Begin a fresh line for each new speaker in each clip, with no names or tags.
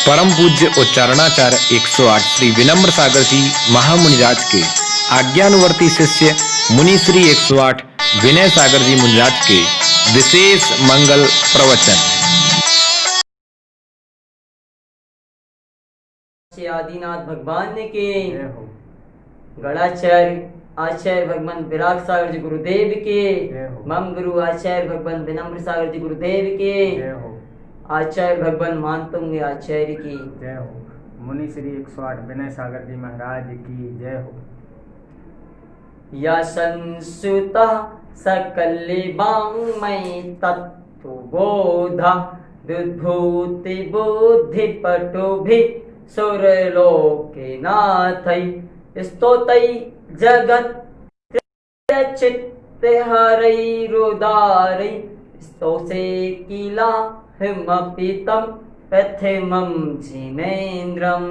परम पूज्य उच्चारणाचार्य 108 श्री विनम्र सागर जी महामुनिराज के आज्ञानुवर्ती शिष्य मुनि श्री 108 विनय सागर जी मुनिराज के विशेष मंगल प्रवचन।
आदिनाथ भगवान के गणाचार्य आचार्य भगवान विराग सागर जी गुरुदेव के, मम गुरु आचार्य भगवान विनम्र सागर जी गुरुदेव के, आचार्य भगवान मानतुंग आचार्य की
जय हो। मुनि श्री 108 विनय सागर जी महाराज की जय हो।
या संसुता सकले वाङ्मय तत्त्वबोधा दुद्भूति बुद्धि पटुभि सुरलोके नाथै स्तोतै जगत् चित्तहरैरुदारै स्तोसे किला हिमपितं प्रथमं जिनेन्द्रम्।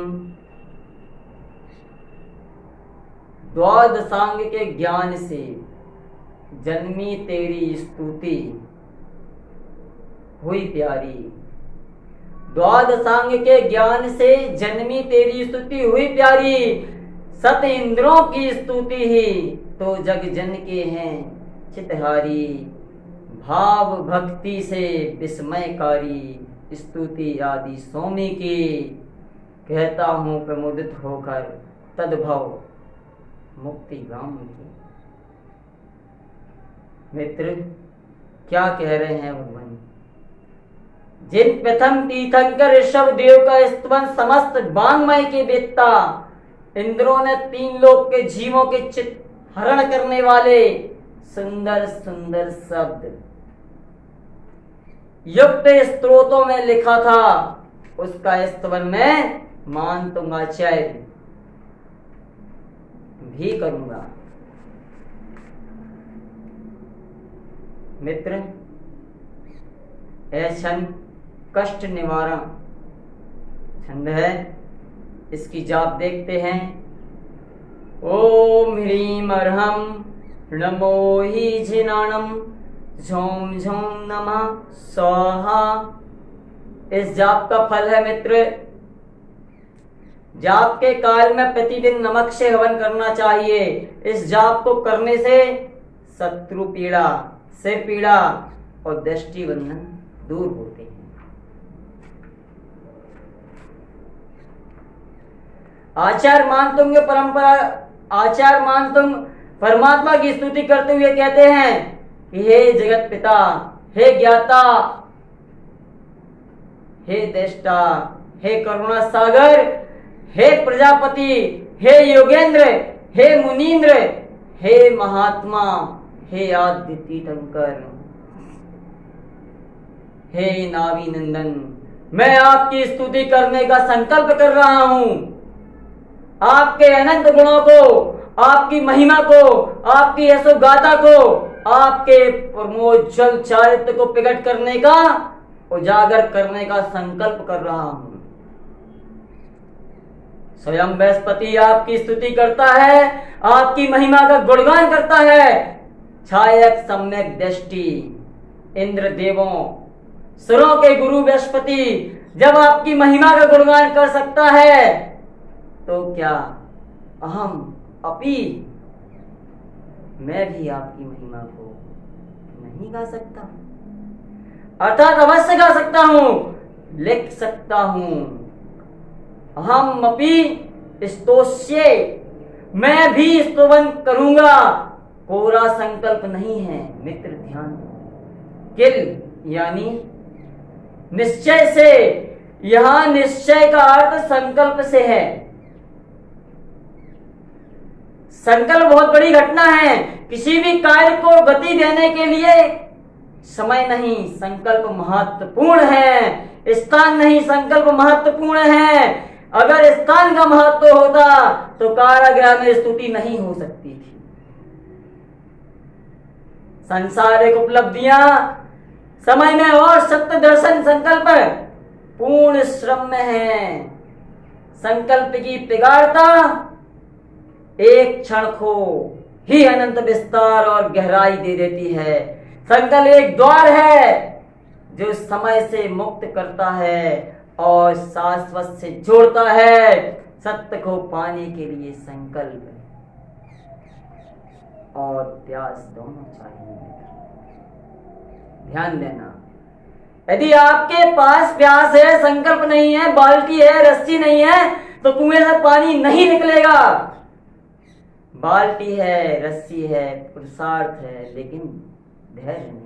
द्वादशांग के ज्ञान से जन्मी तेरी स्तुति हुई प्यारी, द्वादशांग के ज्ञान से जन्मी तेरी स्तुति हुई प्यारी। सत इंद्रों की स्तुति ही तो जग जन के हैं चितहारी, भाव भक्ति से विस्मयकारी स्तुति आदि स्वामी की। कहता हूँ प्रमुदित होकर तद्भव मुक्ति गाम की। मित्र क्या कह रहे हैं भगवान? जिन प्रथम तीर्थंकर ऋषभ देव का स्तवन समस्त वाङ्मय के वेत्ता इंद्रों ने तीन लोक के जीवों के चित्त हरण करने वाले सुंदर सुंदर शब्द युक्त स्त्रोतों में लिखा था, उसका स्तवन में मानतुंग आचार्य भी करूंगा। मित्र छंद कष्ट निवारण छंद है, इसकी जाप देखते हैं। ओम ह्रीम अर्हम नमो ही जिनाणम झोम झोम नमः स्वाहा। इस जाप का फल है मित्र, जाप के काल में प्रतिदिन नमक से हवन करना चाहिए। इस जाप को करने से शत्रु पीड़ा, सिर पीड़ा और दृष्टि बंधन दूर होते हैं। आचार्य मानतुंग परंपरा, आचार्य मानतुंग परमात्मा की स्तुति करते हुए कहते हैं कि हे जगत पिता, हे ज्ञाता, हे दृष्टा, हे करुणा सागर, हे प्रजापति, हे योगेंद्र, हे मुनीन्द्र, हे महात्मा, हे आद्य तीर्थंकर, हे नावी नंदन, मैं आपकी स्तुति करने का संकल्प कर रहा हूं। आपके अनंत गुणों को, आपकी महिमा को, आपकी यशोगाथा को, आपके परमोज्जवल चारित्र को प्रकट करने का, उजागर करने का संकल्प कर रहा हूं। स्वयं बृहस्पति आपकी स्तुति करता है, आपकी महिमा का गुणगान करता है। छायक सम्यक दृष्टि इंद्र देवों सुरों के गुरु बृहस्पति जब आपकी महिमा का गुणगान कर सकता है, तो क्या अहम अपि मैं भी आपकी महिमा को नहीं गा सकता? अर्थात अवश्य गा सकता हूं, लिख सकता हूं। अहम अपि स्तोष्ये, मैं भी स्तवन करूंगा। कोरा संकल्प नहीं है मित्र, ध्यान। किल यानी निश्चय से, यहां निश्चय का अर्थ संकल्प से है। संकल्प बहुत बड़ी घटना है। किसी भी कार्य को गति देने के लिए समय नहीं, संकल्प महत्वपूर्ण है। स्थान नहीं, संकल्प महत्वपूर्ण है। अगर स्थान का महत्व होता तो कारागृह में स्तुति नहीं हो सकती थी। संसारिक उपलब्धियां समय में और सत्य दर्शन संकल्प पूर्ण श्रम में है। संकल्प की प्रगाढ़ता एक क्षण को ही अनंत विस्तार और गहराई दे देती है। संकल्प एक द्वार है जो समय से मुक्त करता है और शाश्वत से जोड़ता है। सत्य को पाने के लिए संकल्प और प्यास दोनों चाहिए। ध्यान देना, यदि आपके पास प्यास है, संकल्प नहीं है, बाल्टी है, रस्सी नहीं है, तो कुएं से पानी नहीं निकलेगा। बाल्टी है, रस्सी है, पुरुषार्थ है, लेकिन धैर्य नहीं है।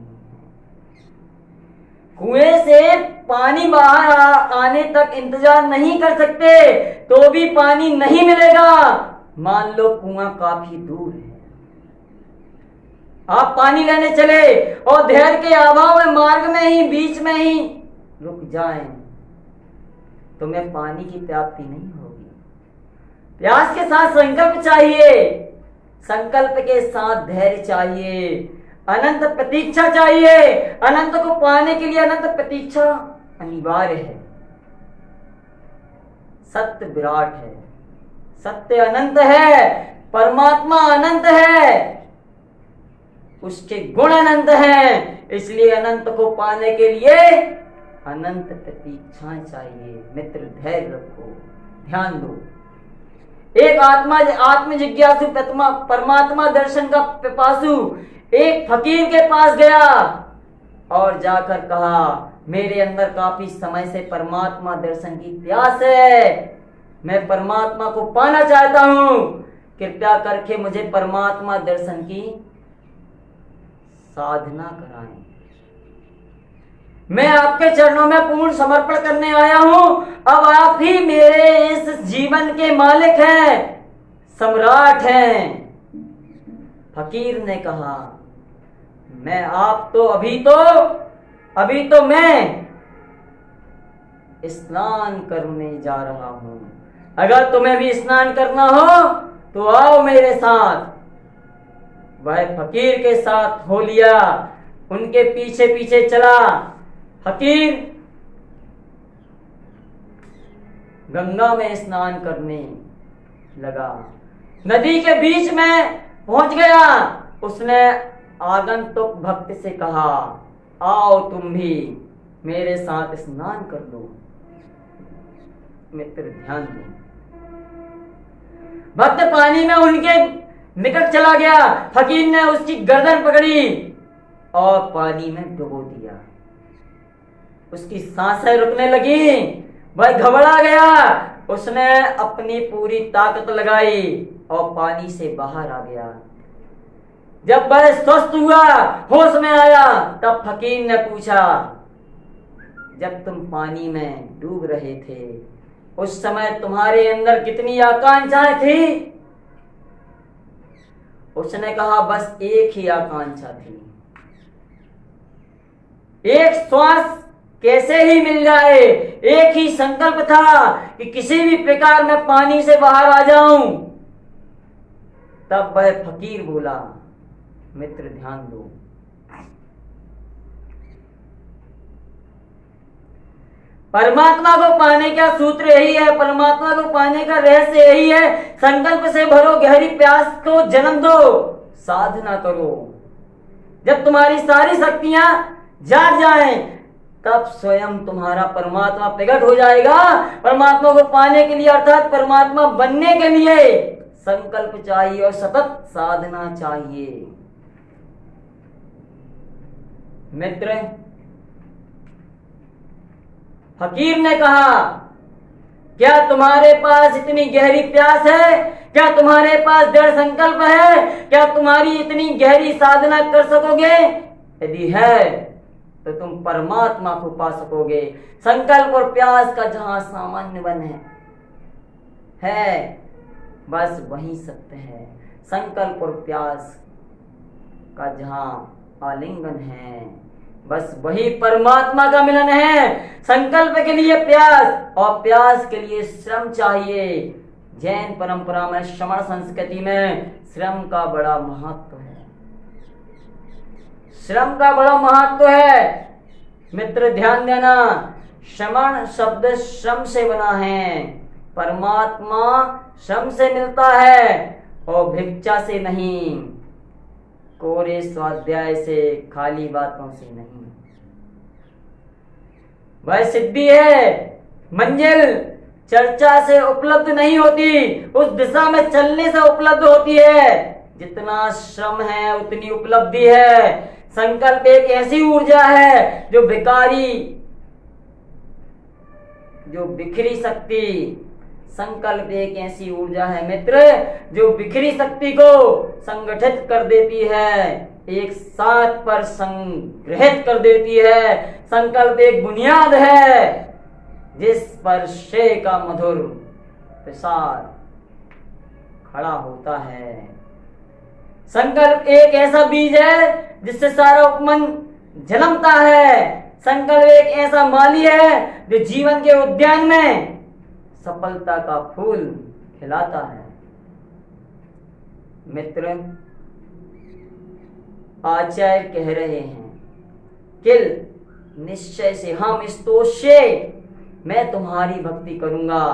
कुएं से पानी बाहर आने तक इंतजार नहीं कर सकते तो भी पानी नहीं मिलेगा। मान लो कुआं काफी दूर है, आप पानी लेने चले और धैर्य के अभाव में मार्ग में ही, बीच में ही रुक जाएं, तुम्हें पानी की प्राप्ति नहीं होगी। प्यास के साथ संकल्प चाहिए, संकल्प के साथ धैर्य चाहिए, अनंत प्रतीक्षा चाहिए। अनंत को पाने के लिए अनंत प्रतीक्षा अनिवार्य है। सत्य विराट है, सत्य अनंत है, परमात्मा अनंत है, उसके गुण अनंत हैं। इसलिए अनंत को पाने के लिए अनंत प्रतीक्षाएं चाहिए। मित्र धैर्य रखो, ध्यान दो। एक आत्म जिज्ञासु परमात्मा दर्शन का पिपासु एक फकीर के पास गया और जाकर कहा, मेरे अंदर काफी समय से परमात्मा दर्शन की प्यास है, मैं परमात्मा को पाना चाहता हूं, कृपया करके मुझे परमात्मा दर्शन की साधना कराएं। मैं आपके चरणों में पूर्ण समर्पण करने आया हूं। अब आप ही मेरे इस जीवन के मालिक हैं, सम्राट हैं। फकीर ने कहा, मैं आप तो अभी तो मैं स्नान करने जा रहा हूं। अगर तुम्हें भी स्नान करना हो तो आओ मेरे साथ। वह फकीर के साथ हो लिया, उनके पीछे पीछे चला। फकीर गंगा में स्नान करने लगा, नदी के बीच में पहुंच गया। उसने आगंतुक भक्त से कहा, आओ तुम भी मेरे साथ स्नान कर दो। मित्र ध्यान दो, भक्त पानी में उनके निकट चला गया। फकीर ने उसकी गर्दन पकड़ी और पानी में डुबो दिया। उसकी सांसें रुकने लगी, वह घबरा गया। उसने अपनी पूरी ताकत लगाई और पानी से बाहर आ गया। जब वह स्वस्थ हुआ, होश में आया, तब फकीर ने पूछा, जब तुम पानी में डूब रहे थे उस समय तुम्हारे अंदर कितनी आकांक्षाएं थी? उसने कहा, बस एक ही आकांक्षा थी, एक श्वास कैसे ही मिल जाए। एक ही संकल्प था कि किसी भी प्रकार मैं पानी से बाहर आ जाऊं। तब वह फकीर बोला, मित्र ध्यान दो, परमात्मा को पाने का सूत्र यही है, परमात्मा को पाने का रहस्य यही है। संकल्प से भरो गहरी प्यास को जन्म दो, साधना करो। जब तुम्हारी सारी शक्तियां जाग जाएं, तब स्वयं तुम्हारा परमात्मा प्रकट हो जाएगा। परमात्मा को पाने के लिए अर्थात परमात्मा बनने के लिए संकल्प चाहिए और सतत साधना चाहिए। मित्र, फकीर ने कहा, क्या तुम्हारे पास इतनी गहरी प्यास है? क्या तुम्हारे पास दृढ़ संकल्प है? क्या तुम्हारी इतनी गहरी साधना कर सकोगे? यदि है तो तुम परमात्मा को पा सकोगे। संकल्प और प्यास का जहां सामान्य बन है बस वही सत्य है। संकल्प और प्यास का जहां आलिंगन है बस वही परमात्मा का मिलन है। संकल्प के लिए प्यास और प्यास के लिए श्रम चाहिए। जैन परंपरा में, श्रमण संस्कृति में श्रम का बड़ा महत्व है। श्रम का बड़ा महत्व है। मित्र ध्यान देना, श्रमण शब्द श्रम से बना है। परमात्मा श्रम से मिलता है और भिक्षा से नहीं, कोरे स्वाध्याय से, खाली बातों से नहीं। वह सिद्धि है, मंजिल चर्चा से उपलब्ध नहीं होती, उस दिशा में चलने से उपलब्ध होती है। जितना श्रम है उतनी उपलब्धि है। संकल्प एक ऐसी ऊर्जा है जो बिखरी शक्ति, संकल्प एक ऐसी ऊर्जा है मित्र जो बिखरी शक्ति को संगठित कर देती है, एक साथ पर संग्रहित कर देती है। संकल्प एक बुनियाद है जिस पर शे का मधुर प्रसार खड़ा होता है। संकल्प एक ऐसा बीज है जिससे सारा उपमन जन्मता है। संकल्प एक ऐसा माली है जो जीवन के उद्यान में सफलता का फूल खिलाता है। मित्र, आचार्य कह रहे हैं, किल निश्चय से हम स्तोष्ये, मैं तुम्हारी भक्ति करूंगा।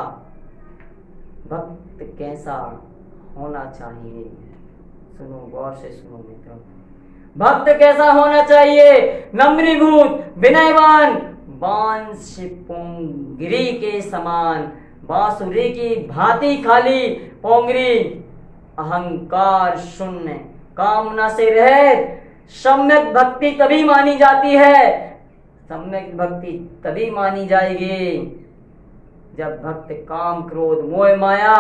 भक्त कैसा होना चाहिए? सुनो, गौर से सुनो मित्रों। भक्त कैसा होना चाहिए? नम्रीभूत, विनयवान, बांस पोंगरी के समान, बांसुरी की भांति खाली पोंगरी, अहंकार शून्य, कामना से रहित। सम्यक भक्ति तभी मानी जाती है, सम्यक भक्ति तभी मानी जाएगी जब भक्त काम, क्रोध, मोह, माया,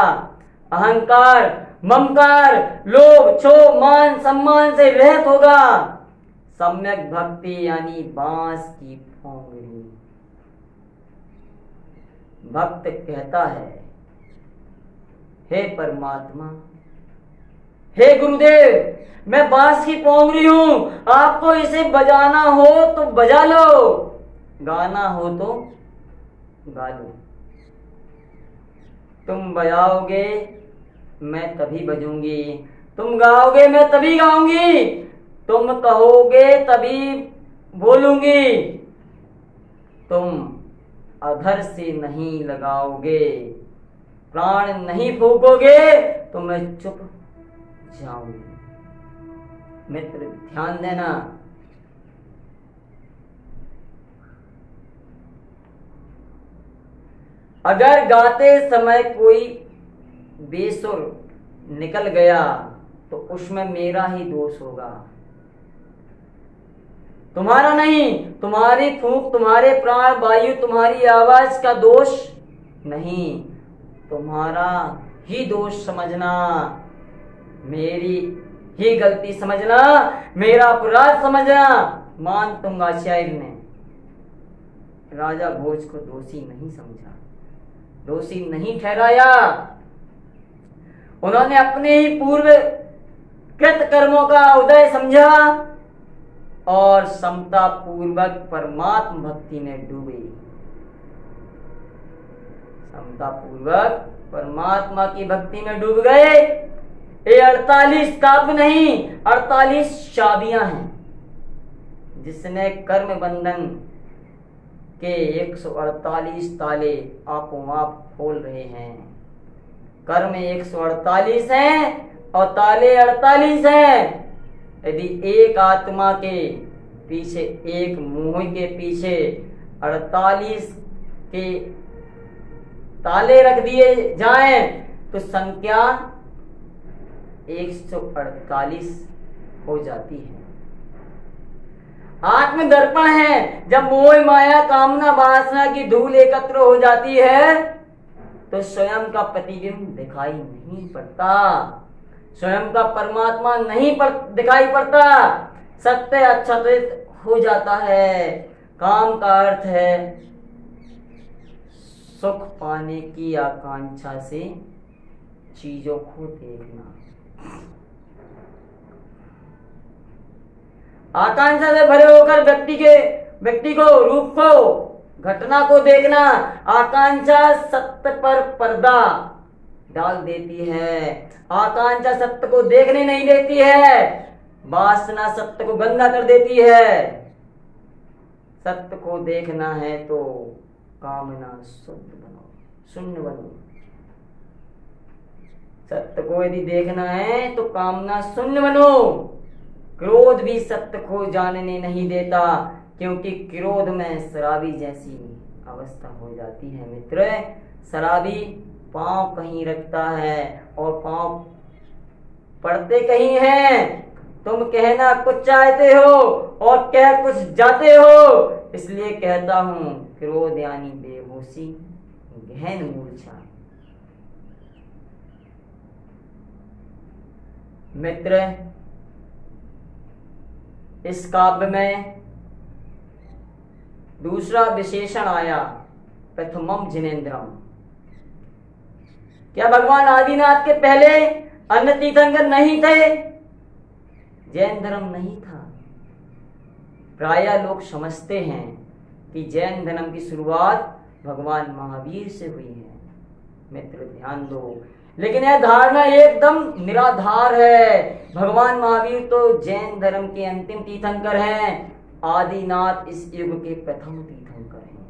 अहंकार, ममकार, लोभ, क्षोभ, मान, सम्मान से रहित होगा। सम्यक भक्ति यानी बांस की पोंगरी। भक्त कहता है, हे परमात्मा, हे गुरुदेव, मैं बांस की पोंगरी हूं, आपको इसे बजाना हो तो बजा लो, गाना हो तो गा लो। तुम बजाओगे मैं तभी बजूंगी, तुम गाओगे मैं तभी गाऊंगी, तुम कहोगे तभी बोलूंगी, तुम अधर से नहीं लगाओगे, प्राण नहीं फूकोगे तो मैं चुप जाऊंगी। मित्र, ध्यान देना, अगर गाते समय कोई बेसुर निकल गया तो उसमें मेरा ही दोष होगा, तुम्हारा नहीं। तुम्हारी फूंक, तुम्हारे प्राण वायु, तुम्हारी आवाज का दोष नहीं, तुम्हारा ही दोष समझना, मेरी ही गलती समझना, मेरा अपराध समझना। मान तुंगाचार्य ने राजा भोज को दोषी नहीं समझा, दोषी नहीं ठहराया। उन्होंने अपने ही पूर्व कृत कर्मों का उदय समझा और समता पूर्वक परमात्म भक्ति में डूबे। समता पूर्वक परमात्मा की भक्ति में डूब गए। ये 48 काव्य नहीं, 48 चाबियां हैं जिसने कर्म बंधन के 148 ताले आपो आप खोल रहे हैं। कर्म 148 हैं और ताले 48 हैं। यदि एक आत्मा के पीछे, एक मोह के पीछे 48 के ताले रख दिए जाएं तो संख्या 148 हो जाती है। आत्म दर्पण है। जब मोह, माया, कामना, वासना की धूल एकत्र हो जाती है तो स्वयं का प्रतिबिंब दिखाई नहीं पड़ता, स्वयं का परमात्मा नहीं दिखाई पड़ता, सत्य आच्छादित हो जाता है। काम का अर्थ है सुख पाने की आकांक्षा से चीजों को देखना, आकांक्षा से भरे होकर व्यक्ति को, रूप को, घटना को देखना। आकांक्षा सत्य पर पर्दा डाल देती है, आकांक्षा सत्य को देखने नहीं देती है, वासना सत्य को गंदा कर देती है। सत्य को देखना है तो कामना शुद्ध बनो, शून्य बनो। सत्य को यदि देखना है तो कामना शून्य बनो। क्रोध भी सत्य को जानने नहीं देता, क्योंकि क्रोध में शराबी जैसी अवस्था हो जाती है। मित्र, शराबी पांव कहीं रखता है और पांव पड़ते कहीं हैं। तुम कहना कुछ चाहते हो और कह कुछ जाते हो, इसलिए कहता हूं क्रोध यानी बेहोशी, गहन मूर्छा। मित्र, इस काव्य में दूसरा विशेषण आया प्रथमम जिनेन्द्रम। क्या भगवान आदिनाथ के पहले अन्य तीर्थंकर नहीं थे? जैन धर्म नहीं था। प्रायः लोग समझते हैं कि जैन धर्म की शुरुआत भगवान महावीर से हुई है। मित्र, ध्यान दो, लेकिन यह धारणा एकदम निराधार है। भगवान महावीर तो जैन धर्म के अंतिम तीर्थंकर हैं। आदिनाथ इस युग के प्रथम तीर्थंकर हैं।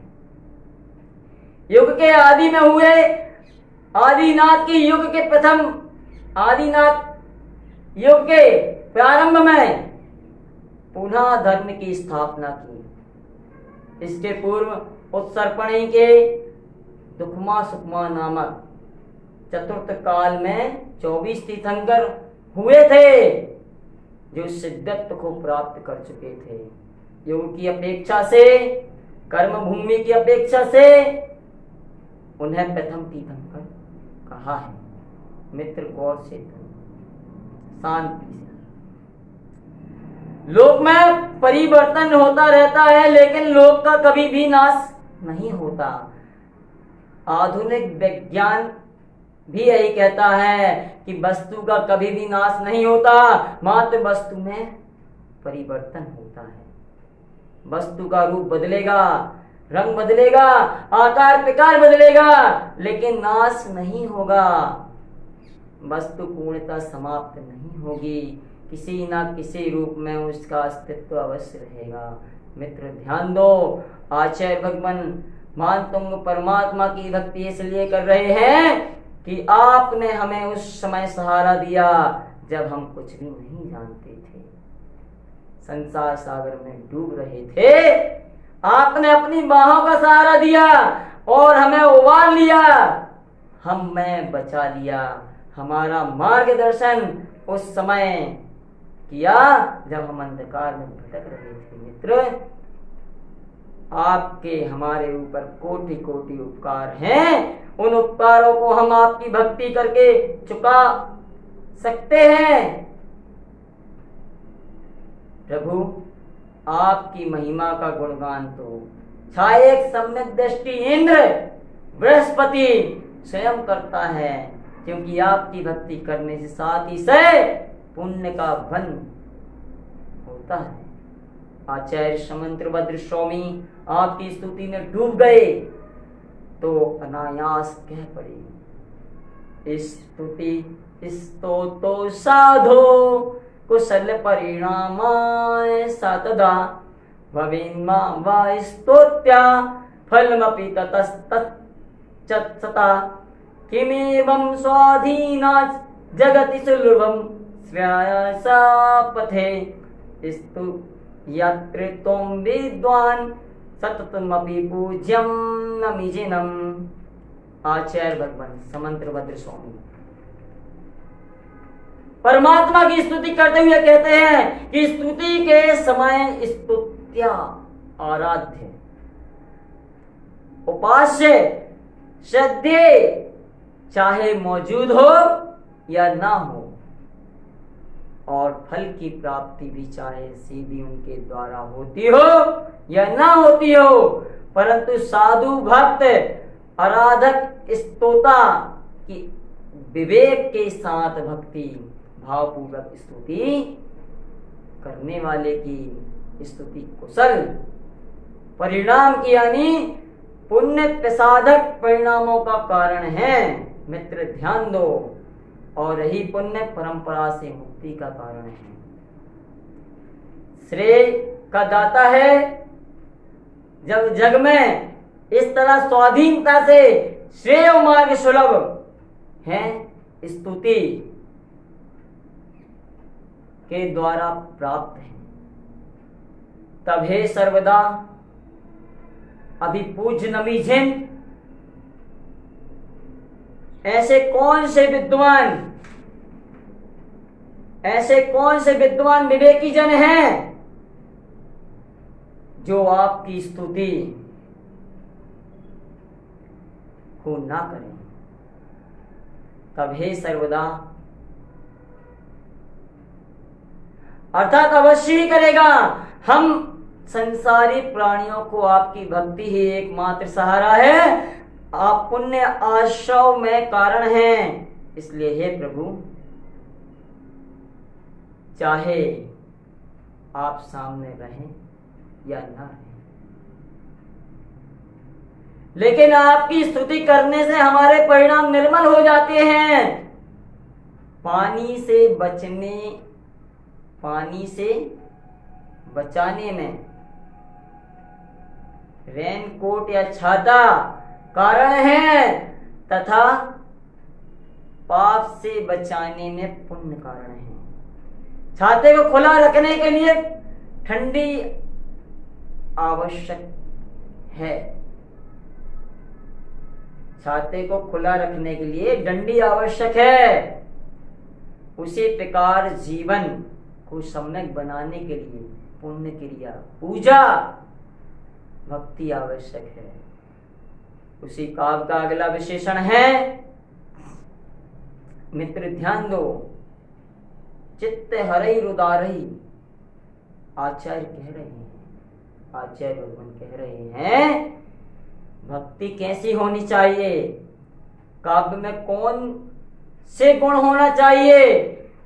युग के आदि में हुए आदिनाथ के युग के प्रथम, आदिनाथ युग के प्रारंभ में पुनः धर्म की स्थापना की। इसके पूर्व उत्सर्पणी के दुखमा सुखमा नामक चतुर्थ काल में 24 तीर्थंकर हुए थे जो सिद्धत्व को प्राप्त कर चुके थे। योग की अपेक्षा से, कर्म भूमि की अपेक्षा से उन्हें प्रथम तीर्थंकर कहा है। मित्र, गौर से शांति से। लोक में परिवर्तन होता रहता है, लेकिन लोक का कभी भी नाश नहीं होता। आधुनिक विज्ञान भी यही कहता है कि वस्तु का कभी भी नाश नहीं होता, मात्र वस्तु में परिवर्तन होता है। वस्तु का रूप बदलेगा, रंग बदलेगा, आकार प्रकार बदलेगा, लेकिन नाश नहीं होगा। वस्तु पूर्णतः समाप्त नहीं होगी, किसी ना किसी रूप में उसका अस्तित्व अवश्य रहेगा। मित्र, ध्यान दो, आचार्य भगवान मानतुंग परमात्मा की भक्ति इसलिए कर रहे हैं कि आपने हमें उस समय सहारा दिया जब हम कुछ भी नहीं जानते थे, संसार सागर में डूब रहे थे। आपने अपनी बाहों का सहारा दिया और हमें उबार लिया, हमें बचा लिया। हमारा मार्गदर्शन उस समय किया जब हम अंधकार में भटक रहे थे। मित्र, आपके हमारे ऊपर कोटि कोटि उपकार हैं। उन उपकारों को हम आपकी भक्ति करके चुका सकते हैं। प्रभु, आपकी महिमा का गुणगान तो छाये सम्यक दृष्टि इंद्र बृहस्पति स्वयं करता है, क्योंकि आपकी भक्ति करने से साथ ही से पुण्य का वन होता है। आचार्य समंत्रभद्र स्वामी आपकी स्तुति में डूब गए तो अनायास कह पड़े, स्तुति स्तोतो साधो कुशल परिणामाय सतदा भवेन्मा वा स्तोत्या फलमपि ततस्तच्चता किमेवं स्वाधीनात् जगति सुलभं श्रेयसा पथे स्तु यत्र त्वं विद्वान् सततमपि पूज्यं नमिजिनम्। आचार्य भगवान समंत्रभद्र स्वामी परमात्मा की स्तुति करते हुए कहते हैं कि स्तुति के समय स्तुत्या आराध्य, उपास्य, श्रद्धेय चाहे मौजूद हो या ना हो, और फल की प्राप्ति भी चाहे सीधी उनके द्वारा होती हो या ना होती हो, परंतु साधु भक्त आराधक स्तोता की विवेक के साथ भक्ति भावपूर्वक स्तुति करने वाले की स्तुति कुशल परिणाम की यानी पुण्य प्रसादक परिणामों का कारण है। मित्र, ध्यान दो, और यही पुण्य परंपरा से मुक्ति का कारण है। श्रेय का दाता है। जब जग में इस तरह स्वाधीनता से श्रेय मार्ग सुलभ है, स्तुति के द्वारा प्राप्त है, तब हे सर्वदा अभी पूज्य नबी जिन ऐसे कौन से विद्वान विवेकी जन हैं जो आपकी स्तुति को ना करें। तब हे सर्वदा अर्थात अवश्य ही करेगा। हम संसारी प्राणियों को आपकी भक्ति ही एकमात्र सहारा है। आप पुण्य आश्रव में कारण हैं। इसलिए हे प्रभु, चाहे आप सामने रहें या ना रहें, लेकिन आपकी स्तुति करने से हमारे परिणाम निर्मल हो जाते हैं। पानी से बचाने में रेनकोट या छाता कारण है, तथा पाप से बचाने में पुण्य कारण है। छाते को खुला रखने के लिए ठंडी आवश्यक है। छाते को खुला रखने के लिए डंडी आवश्यक है। उसी प्रकार जीवन को सम्यक बनाने के लिए पुण्य क्रिया, पूजा, भक्ति आवश्यक है। उसी काव्य का अगला विशेषण है, मित्र ध्यान दो, चित्त हरई रुदारई। आचार्य भगवान कह रहे हैं भक्ति कैसी होनी चाहिए, काव्य में कौन से गुण होना चाहिए।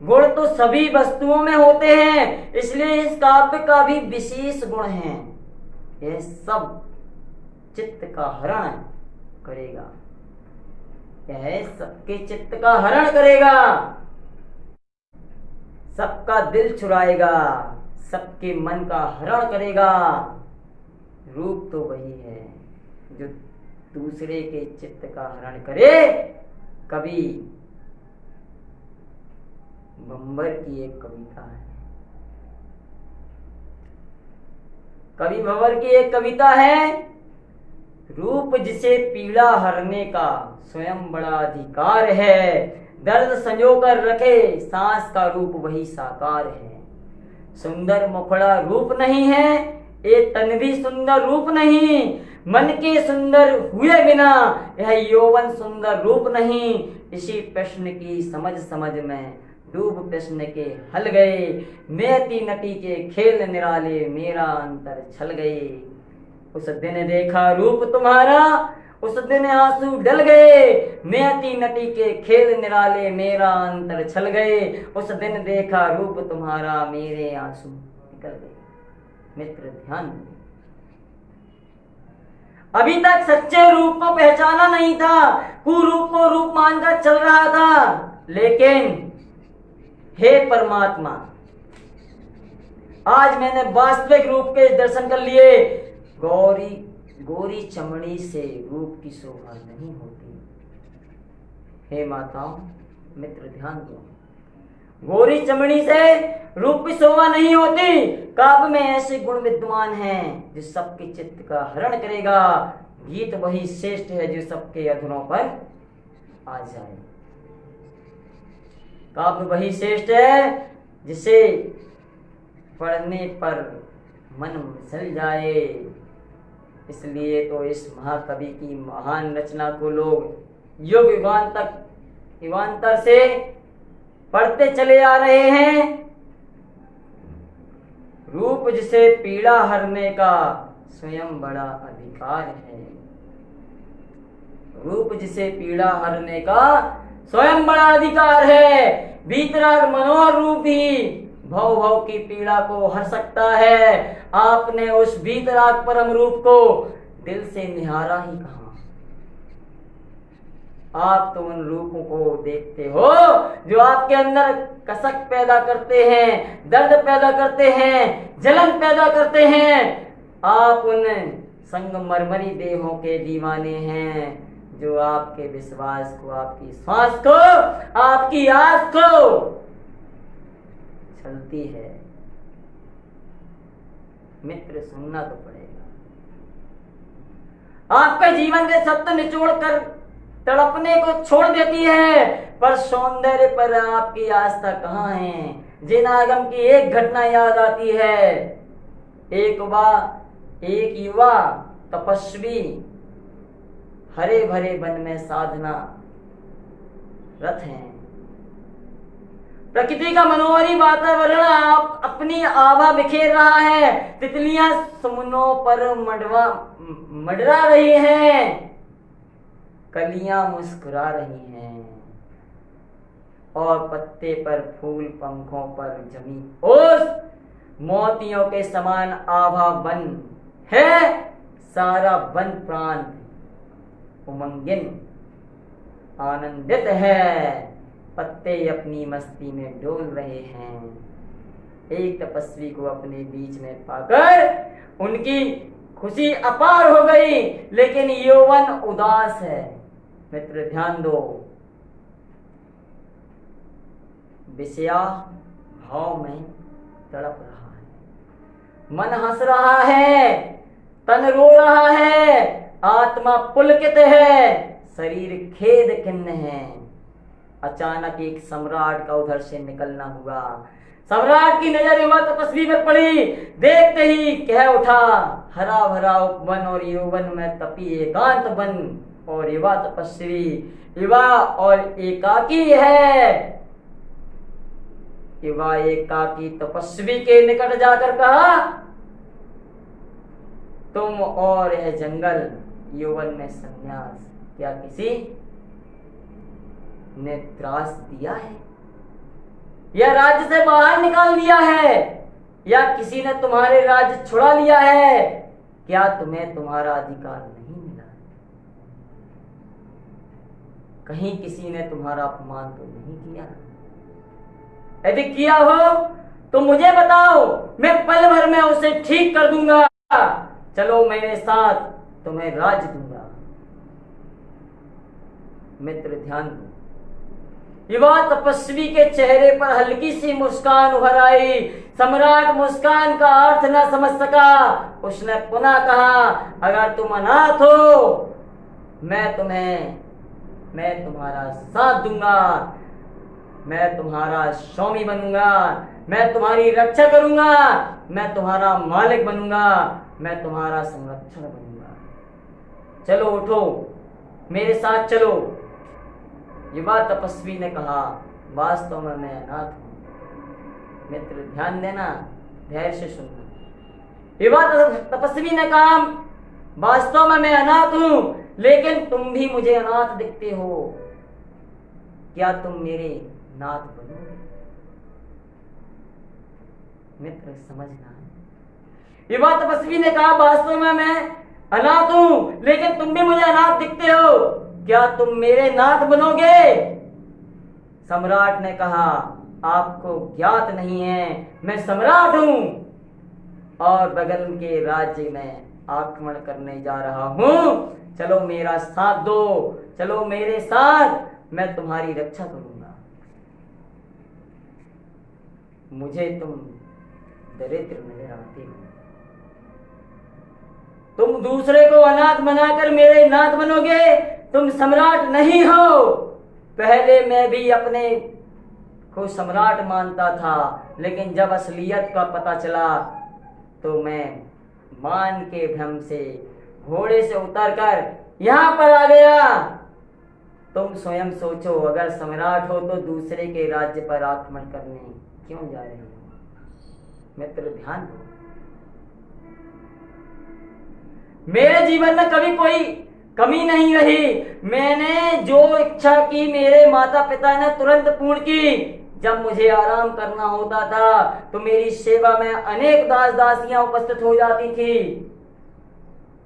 गुण तो सभी वस्तुओं में होते हैं, इसलिए इस काव्य का भी विशेष गुण है। यह सब चित्त का हरण करेगा, यह सबके चित्त का हरण करेगा, सबका दिल चुराएगा, सबके मन का हरण करेगा। रूप तो वही है जो दूसरे के चित्त का हरण करे। कवि भंवर की एक कविता है, कवि भंवर की एक कविता है, रूप जिसे पीड़ा हरने का स्वयं बड़ा अधिकार है। दर्द संजो कर रखे सांस का रूप वही साकार है। सुंदर मुखड़ा रूप नहीं है, ये तन भी सुंदर रूप नहीं। मन के सुंदर हुए बिना यह यौवन सुंदर रूप नहीं। इसी प्रश्न की समझ में डूब प्रश्न के हल गए। नेति नटी के खेल निराले मेरा अंतर छल गए। उस दिन देखा रूप तुम्हारा, उस दिन आंसू डल गए। नेति नटी के खेल निराले मेरा अंतर छल गए। उस दिन देखा रूप तुम्हारा, मेरे आंसू निकल गए। मित्र ध्यान, अभी तक सच्चे रूप को पहचाना नहीं था, कुरूप को रूप मानकर चल रहा था। लेकिन हे परमात्मा, आज मैंने वास्तविक रूप के दर्शन कर लिए। गोरी चमड़ी से रूप की शोभा नहीं होती। हे माताओं, मित्र ध्यान दो, गोरी चमड़ी से रूप की शोभा नहीं होती। काव्य में ऐसे गुण विद्वान हैं जो सबके चित्त का हरण करेगा। गीत वही श्रेष्ठ है जो सबके अधरों पर आ जाए। काव्य वही श्रेष्ठ है जिसे पढ़ने पर मन फिसल जाए। इसलिए तो इस महाकवि की महान रचना को लोग युग युगांतर से पढ़ते चले आ रहे हैं। रूप जिसे पीड़ा हरने का स्वयं बड़ा अधिकार है। रूप जिसे पीड़ा हरने का स्वयं बड़ा अधिकार है। वीतराग मनोहर रूप ही भव की पीड़ा को हर सकता है। आपने उस वीतराग परम रूप को दिल से निहारा ही कहा। आप तो उन रूपों को देखते हो जो आपके अंदर कसक पैदा करते हैं, दर्द पैदा करते हैं, जलन पैदा करते हैं। आप उन संगमरमरी देहों के दीवाने हैं जो आपके विश्वास को, आपकी श्वास को, आपकी आस को चलती है। मित्र, सुनना तो पड़ेगा। आपके जीवन के सत्य निचोड़ कर तड़पने को छोड़ देती है, पर सौंदर्य पर आपकी आस्था कहाँ है? जिन आगम की एक घटना याद आती है। एक युवा तपस्वी हरे भरे वन में साधना रत हैं। प्रकृति का मनोहरी वातावरण आप अपनी आभा बिखेर रहा है। तितलियां समुनों पर मंडरा रही हैं, कलियां मुस्कुरा रही हैं और पत्ते पर फूल पंखों पर जमी ओस मोतियों के समान आभा वन है। सारा वन प्रांत उमंगिन आनंदित है। पत्ते अपनी मस्ती में डोल रहे हैं। एक तपस्वी को अपने बीच में पाकर उनकी खुशी अपार हो गई, लेकिन यौवन उदास है। मित्र ध्यान दो, विषया भाव में तड़प रहा है, मन हंस रहा है, तन रो रहा है, आत्मा पुलकित है, शरीर खेद खिन्न है। अचानक एक सम्राट का उधर से निकलना हुआ। सम्राट की नजर युवा तपस्वी में पड़ी। देखते ही कह उठा, हरा भरा उपवन और यौवन में तपी एकांत वन, और युवा तपस्वी युवा और एकाकी है। युवा एकाकी तपस्वी के निकट जाकर कहा, तुम और यह जंगल यौवन में संन्यास क्या किसी ने त्रास दिया है, या राज्य से बाहर निकाल दिया है, या किसी ने तुम्हारे राज्य छुड़ा लिया है? क्या तुम्हें तुम्हारा अधिकार नहीं मिला? कहीं किसी ने तुम्हारा अपमान तो नहीं किया? यदि किया हो तो मुझे बताओ, मैं पल भर में उसे ठीक कर दूंगा। चलो मेरे साथ, तुम्हें राज्य दूंगा। मित्र ध्यान दो, युवा तपस्वी के चेहरे पर हल्की सी मुस्कान उभर आई। सम्राट मुस्कान का अर्थ न समझ सका। उसने पुनः कहा, अगर तुम अनाथ हो, मैं तुम्हारा साथ दूंगा, मैं तुम्हारा स्वामी बनूंगा, मैं तुम्हारी रक्षा करूंगा, मैं तुम्हारा मालिक बनूंगा, मैं तुम्हारा संरक्षण बनूंगा। चलो उठो, मेरे साथ चलो। युवा तपस्वी ने कहा, वास्तव में मैं अनाथ हूं। मित्र ध्यान देना, धैर्य से सुनना। युवा तपस्वी ने कहा, वास्तव में मैं अनाथ हूं, लेकिन तुम भी मुझे अनाथ दिखते हो। क्या तुम मेरे नाथ बनोगे? मित्र समझना है। युवा तपस्वी ने कहा, वास्तव में मैं अनाथ हूं, लेकिन तुम भी मुझे अनाथ दिखते हो। क्या तुम मेरे नाथ बनोगे? सम्राट ने कहा, आपको ज्ञात नहीं है, मैं सम्राट हूं और बगल के राज्य में आक्रमण करने जा रहा हूं। चलो मेरा साथ दो, चलो मेरे साथ, मैं तुम्हारी रक्षा करूंगा। मुझे तुम दरिद्र नजर आते हो, तुम दूसरे को अनाथ बनाकर मेरे नाथ बनोगे। तुम सम्राट नहीं हो। पहले मैं भी अपने को सम्राट मानता था, लेकिन जब असलियत का पता चला तो मैं मान के भ्रम से घोड़े से उतरकर यहां पर आ गया। तुम स्वयं सोचो, अगर सम्राट हो तो दूसरे के राज्य पर आक्रमण करने क्यों जा रहे हो? मित्र ध्यान दो, मेरे जीवन में कभी कोई कमी नहीं रही। मैंने जो इच्छा की मेरे माता पिता ने तुरंत पूर्ण की। जब मुझे आराम करना होता था तो मेरी सेवा में अनेक दास दासियां उपस्थित हो जाती थी।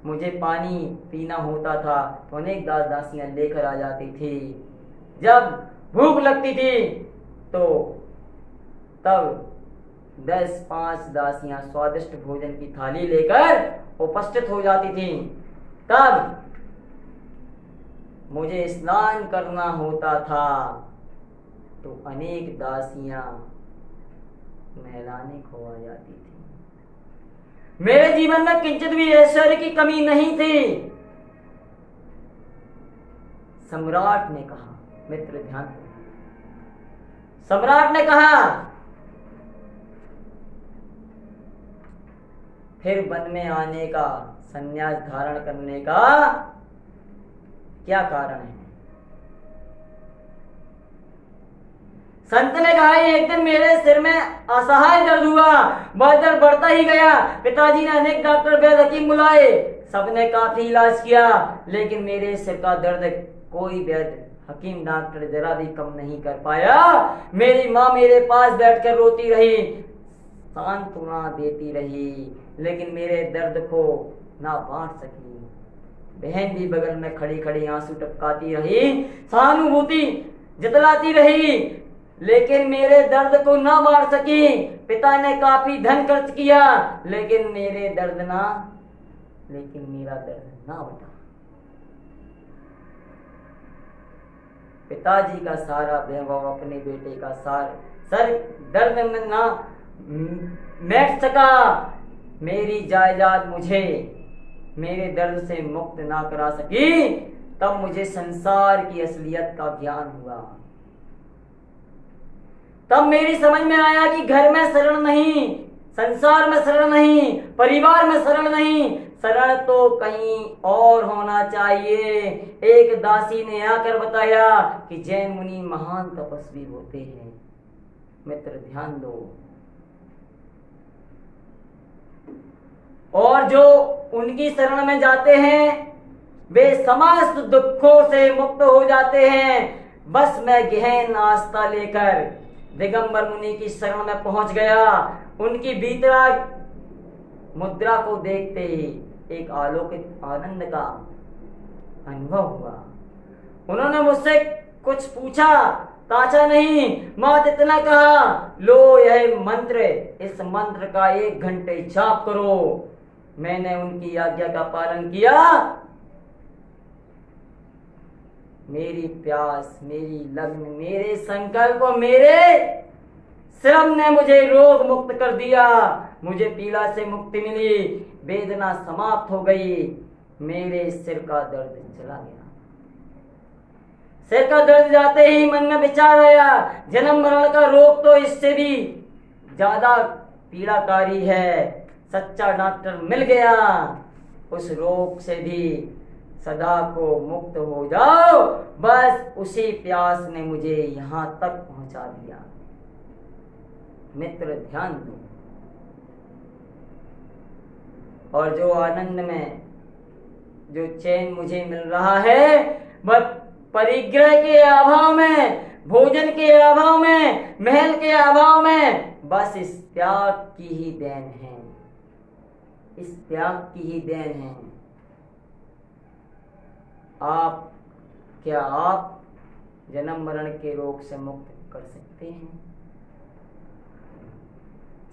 मुझे पानी पीना होता था तो अनेक दास दासियां लेकर आ जाती थी। जब भूख लगती थी तो तब 10-5 दासियां स्वादिष्ट भोजन की थाली लेकर उपस्थित हो जाती थी। तब मुझे स्नान करना होता था तो अनेक दासियां नहलाने को आ जाती थी। मेरे जीवन में किंचित भी ऐश्वर्य की कमी नहीं थी। सम्राट ने कहा, मित्र ध्यान दो, सम्राट ने कहा, फिर वन में आने का, संन्यास धारण करने का क्या कारण है? संत ने कहा, एक दिन मेरे सिर में असहाय दर्द हुआ, वह दर्द बढ़ता ही गया। पिताजी ने अनेक डॉक्टर वैद्य हकीम बुलाए, सबने काफी इलाज किया, लेकिन मेरे सिर का दर्द कोई वैद्य हकीम डॉक्टर जरा भी कम नहीं कर पाया। मेरी माँ मेरे पास बैठकर रोती रही, सांत्वना देती रही, लेकिन मेरे दर्द को ना बांट सकी। बहन भी बगल में खड़ी खड़ी आंसू टपकाती रही, सहानुभूति जतलाती रही, लेकिन मेरे दर्द को ना बांट सकी। पिता ने काफी धन खर्च किया, लेकिन मेरा दर्द ना बटा। पिताजी का सारा वैभव अपने बेटे का सर दर्द में ना बैठ सका। मेरी जायदाद मुझे मेरे दर्द से मुक्त ना करा सकी। तब मुझे संसार की असलियत का ज्ञान हुआ। तब मेरी समझ में आया कि घर में शरण नहीं, संसार में शरण नहीं, परिवार में शरण नहीं, शरण तो कहीं और होना चाहिए। एक दासी ने आकर बताया कि जैन मुनि महान तपस्वी होते हैं। मित्र ध्यान दो, और जो उनकी शरण में जाते हैं वे समस्त दुखों से मुक्त हो जाते हैं। बस मैं गहन आस्था लेकर दिगंबर मुनि की शरण में पहुंच गया। उनकी भीतरा मुद्रा को देखते ही एक अलौकिक आनंद का अनुभव हुआ। उन्होंने मुझसे कुछ पूछा, ताचा नहीं, मात्र इतना कहा, लो यह मंत्र, इस मंत्र का 1 घंटे जाप करो। मैंने उनकी आज्ञा का पालन किया। मेरी प्यास, मेरी लगन, मेरे संकल्प, मेरे श्रम ने मुझे रोग मुक्त कर दिया। मुझे पीड़ा से मुक्ति मिली, वेदना समाप्त हो गई, मेरे सिर का दर्द चला गया। सिर का दर्द जाते ही मन में विचार आया, जन्म मरण का रोग तो इससे भी ज्यादा पीड़ाकारी है। सच्चा डॉक्टर मिल गया, उस रोग से भी सदा को मुक्त हो जाओ। बस उसी प्यास ने मुझे यहां तक पहुंचा दिया। मित्र ध्यान दो, और जो आनंद में जो चैन मुझे मिल रहा है वह परिग्रह के अभाव में, भोजन के अभाव में, महल के अभाव में, बस इस त्याग की ही देन है, इस त्याग की ही देन है। क्या आप जन्म मरण के रोग से मुक्त कर सकते हैं?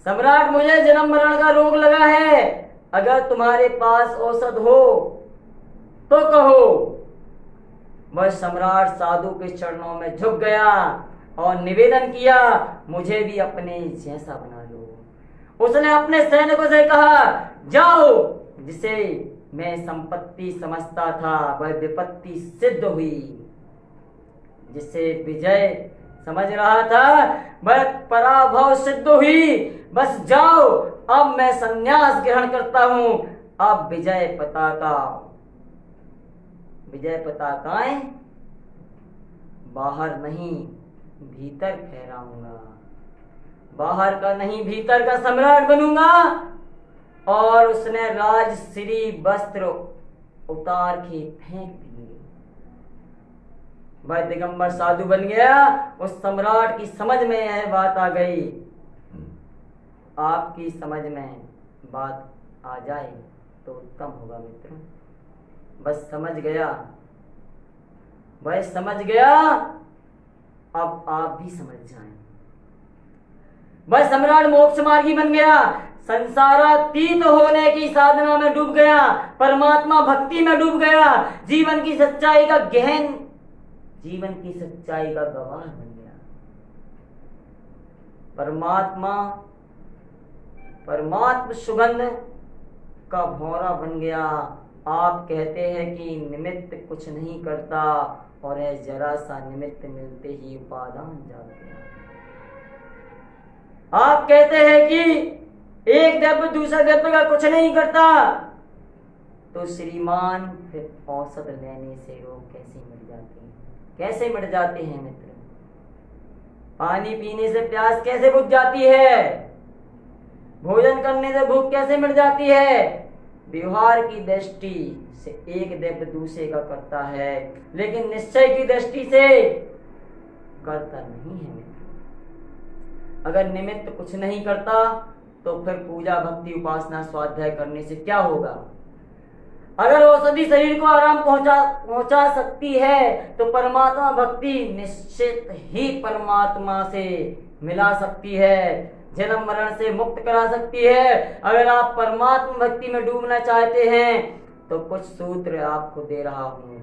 सम्राट, मुझे जन्म मरण का रोग लगा है, अगर तुम्हारे पास औषध हो तो कहो। वह सम्राट साधु के चरणों में झुक गया और निवेदन किया, मुझे भी अपने जैसा बना लो। उसने अपने सैनिकों से कहा, जाओ, जिसे मैं संपत्ति समझता था वह विपत्ति सिद्ध हुई, जिसे विजय समझ रहा था वह पराभव सिद्ध हुई। बस जाओ, अब मैं संन्यास ग्रहण करता हूं। अब विजय पताकाएं बाहर नहीं भीतर फहराऊंगा, बाहर का नहीं भीतर का सम्राट बनूंगा। और उसने राजश्री वस्त्र उतार के फेंक दिए। वह दिगंबर साधु बन गया। उस सम्राट की समझ में यह बात आ गई। आपकी समझ में बात आ जाए तो उत्तम होगा मित्र। बस समझ गया, वह समझ गया, अब आप भी समझ जाएं। वह सम्राट मोक्ष मार्गी बन गया, संसारातीत होने की साधना में डूब गया, परमात्मा भक्ति में डूब गया, जीवन की सच्चाई का गवाह बन गया। परमात्मा सुगंध का भौरा बन गया। आप कहते हैं कि निमित्त कुछ नहीं करता और है जरा सा निमित्त मिलते ही उपादान जाते हैं। आप कहते हैं कि एक द्रव्य दूसरे द्रव्य का कुछ नहीं करता, तो श्रीमान फिर औसत लेने से रोग कैसे मिट जाते हैं? कैसे मिट जाते हैं मित्र? पानी पीने से प्यास कैसे बुझ जाती है? भोजन करने से भूख कैसे मिट जाती है? व्यवहार की दृष्टि से एक द्रव्य दूसरे का करता है, लेकिन निश्चय की दृष्टि से करता नहीं है मित्र। अगर निमित्त कुछ नहीं करता तो फिर पूजा भक्ति उपासना स्वाध्याय करने से क्या होगा? अगर औषधि शरीर को आराम पहुंचा सकती है तो परमात्मा भक्ति निश्चित ही परमात्मा से मिला सकती है, जन्म मरण से मुक्त करा सकती है। अगर आप परमात्मा भक्ति में डूबना चाहते हैं तो कुछ सूत्र आपको दे रहा हूं,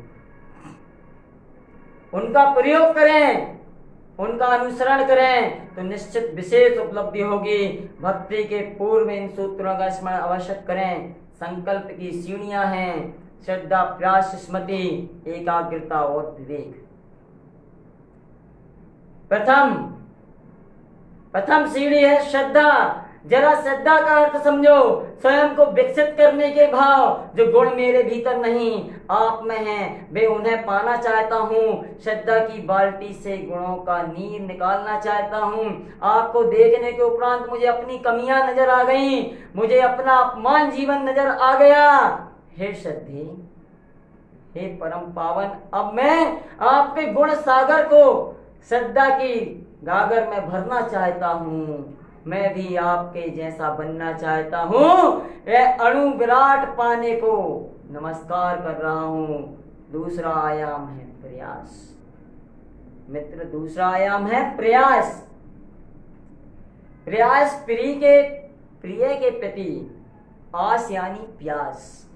उनका प्रयोग करें, उनका अनुसरण करें तो निश्चित विशेष उपलब्धि होगी। भक्ति के पूर्व इन सूत्रों का स्मरण अवश्य करें। संकल्प की सीढ़ियां हैं श्रद्धा, प्रयास, स्मृति, एकाग्रता और विवेक। प्रथम सीढ़ी है श्रद्धा। जरा श्रद्धा का अर्थ समझो, स्वयं को विकसित करने के भाव। जो गुण मेरे भीतर नहीं आप में हैं, वे उन्हें पाना चाहता हूँ। श्रद्धा की बाल्टी से गुणों का नीर निकालना चाहता हूँ। आपको देखने के उपरांत मुझे अपनी कमियां नजर आ गईं, मुझे अपना अपमान जीवन नजर आ गया। हे श्रद्धे, हे परम पावन, अब मैं आपके गुण सागर को श्रद्धा की गागर में भरना चाहता हूँ। मैं भी आपके जैसा बनना चाहता हूँ। यह अणु विराट पाने को नमस्कार कर रहा हूँ। दूसरा आयाम है प्रयास मित्र, दूसरा आयाम है प्रयास। प्रयास प्रिय के प्रति आस यानी प्यास,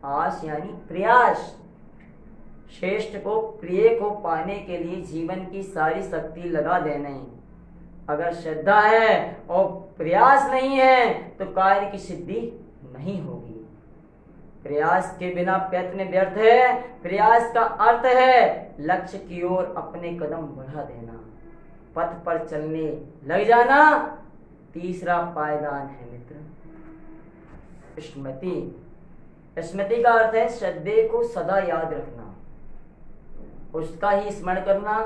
आस यानी प्रयास। श्रेष्ठ को, प्रिय को पाने के लिए जीवन की सारी शक्ति लगा देने। अगर श्रद्धा है और प्रयास नहीं है तो कार्य की सिद्धि नहीं होगी। प्रयास के बिना प्रयत्न व्यर्थ है। प्रयास का अर्थ है लक्ष्य की ओर अपने कदम बढ़ा देना, पथ पर चलने लग जाना। तीसरा पायदान है मित्र स्मृति। स्मृति का अर्थ है श्रद्धे को सदा याद रखना, उसका ही स्मरण करना।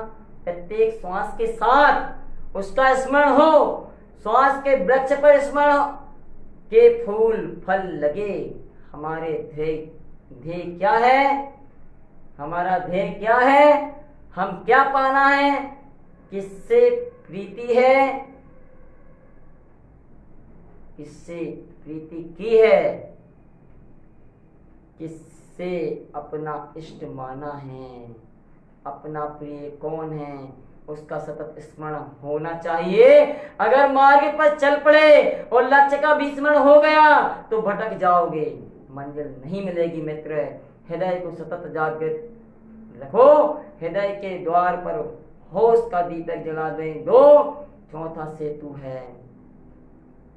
प्रत्येक श्वास के साथ उसका स्मरण हो। श्वास के वृक्ष पर स्मरण के फूल फल लगे। हमारे ध्येय क्या है? हमारा ध्येय क्या है? हम क्या पाना है? किससे प्रीति है? किससे प्रीति की है? किससे अपना इष्ट माना है? अपना प्रिय कौन है? उसका सतत स्मरण होना चाहिए। अगर मार्ग पर चल पड़े और लक्ष्य का भी स्मरण हो गया तो भटक जाओगे, मंजिल नहीं मिलेगी मित्र। हृदय को सतत जागृत रखो। हृदय के द्वार पर होश का दीपक जला दो। चौथा सेतु है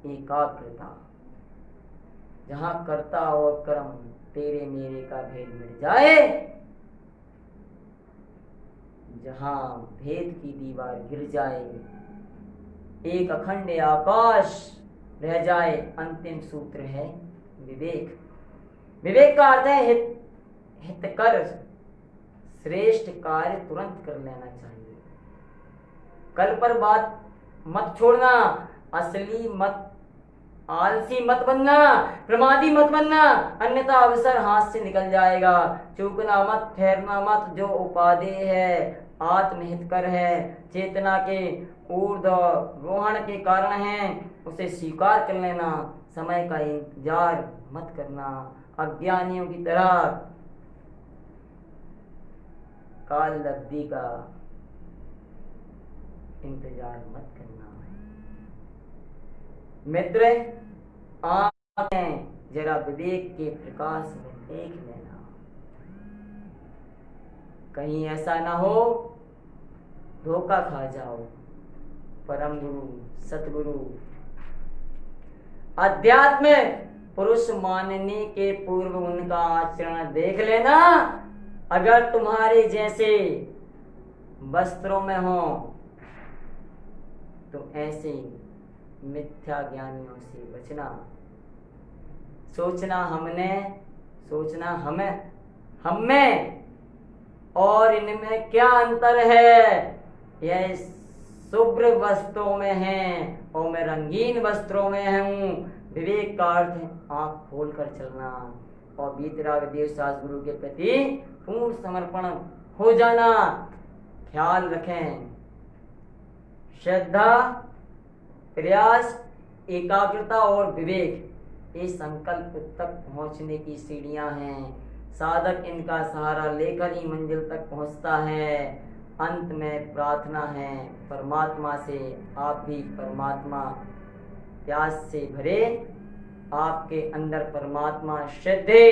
एकाग्रता। जहां कर्ता और कर्म तेरे मेरे का भेद मिट जाए, जहां भेद की दीवार गिर जाए, एक अखंड आकाश रह जाए। अंतिम सूत्र है विवेक। विवेक का अर्थ है हितकर श्रेष्ठ कार्य तुरंत कर लेना चाहिए। कल पर बात मत छोड़ना, असली मत, आलसी मत बनना, प्रमादी मत बनना, अन्यथा अवसर हाथ से निकल जाएगा। चूकना मत, ठहरना मत। जो उपादेय है, आत्महितकर है, चेतना के ऊर्ध्वरोहण के कारण है, उसे स्वीकार कर लेना। समय का इंतजार मत करना। अज्ञानियों की तरह काल लब्धि का इंतजार मत करना। मित्र, आंखें जरा विवेक के प्रकाश में देख लेना, कहीं ऐसा ना हो धोखा खा जाओ। परम गुरु सतगुरु अध्यात्म पुरुष मानने के पूर्व उनका आचरण देख लेना, अगर तुम्हारे जैसे वस्त्रों में हो तो ऐसे मिथ्या ज्ञानियों से बचना। सोचना हमें हमें और इनमें क्या अंतर है। यह शुभ्र वस्त्रों में है और मैं रंगीन वस्त्रों में हूँ। विवेक का अर्थ है आँख खोलकर चलना और वीतराग देव शास्त्र गुरु के प्रति पूर्ण समर्पण हो जाना। ख्याल रखें, श्रद्धा, प्रयास, एकाग्रता और विवेक ये संकल्प तक पहुंचने की सीढ़ियां हैं। साधक इनका सहारा लेकर ही मंजिल तक पहुंचता है। अंत में प्रार्थना है परमात्मा से, आप भी परमात्मा प्यास से भरे, आपके अंदर परमात्मा श्रद्धे